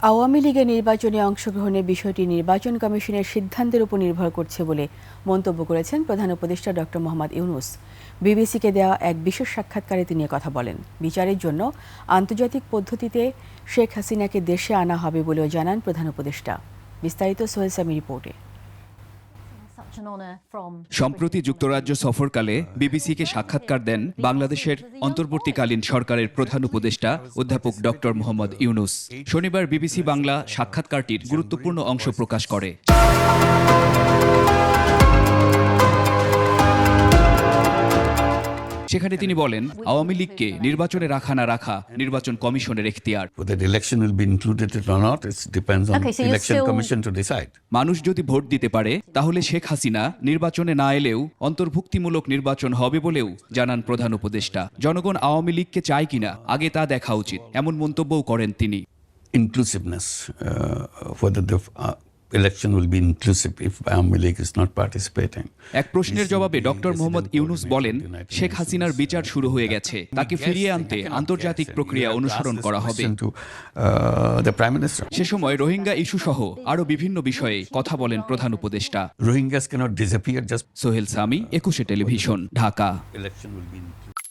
আওয়ামী লীগের নির্বাচনে অংশগ্রহণের বিষয়টি নির্বাচন কমিশনের সিদ্ধান্তের উপর নির্ভর করছে বলে মন্তব্য করেছেন প্রধান উপদেষ্টা ডক্টর মোহাম্মদ ইউনূস। বিবিসিকে দেওয়া এক বিশেষ সাক্ষাৎকারে তিনি কথা বলেন। বিচারের জন্য আন্তর্জাতিক পদ্ধতিতে শেখ হাসিনাকে দেশে আনা হবে বলেও জানান প্রধান উপদেষ্টা। বিস্তারিত সোহেল সামি রিপোর্টে। সম্প্রতি যুক্তরাজ্য সফরকালে বিবিসিকে সাক্ষাৎকার দেন বাংলাদেশের অন্তর্বর্তীকালীন সরকারের প্রধান উপদেষ্টা অধ্যাপক ডক্টর মোহাম্মদ ইউনূস। শনিবার বিবিসি বাংলা সাক্ষাৎকারটির গুরুত্বপূর্ণ অংশ প্রকাশ করে। সেখানে তিনি বলেন, আওয়ামী লীগকে নির্বাচনে রাখা না রাখা নির্বাচন কমিশনের এখতিয়ার। মানুষ যদি ভোট দিতে পারে তাহলে শেখ হাসিনা নির্বাচনে না এলেও অন্তর্ভুক্তিমূলক নির্বাচন হবে বলেও জানান প্রধান উপদেষ্টা। জনগণ আওয়ামী লীগকে চায় কিনা আগে তা দেখা উচিত, এমন মন্তব্যও করেন তিনি। Election will be inclusive if Awami League is not participating. এক প্রশ্নের জবাবে ডক্টর মোহাম্মদ ইউনূস বলেন, শেখ হাসিনার বিচার শুরু হয়ে গেছে, তাকে ফিরিয়ে আনতে আন্তর্জাতিক প্রক্রিয়া অনুসরণ করা হবে। সে সময় রোহিঙ্গা ইস্যু সহ আরো বিভিন্ন বিষয়ে কথা বলেন প্রধান উপদেষ্টা। Rohingyas cannot disappear just. Sohel Sami, 21 television, Dhaka. Election will be inclusive.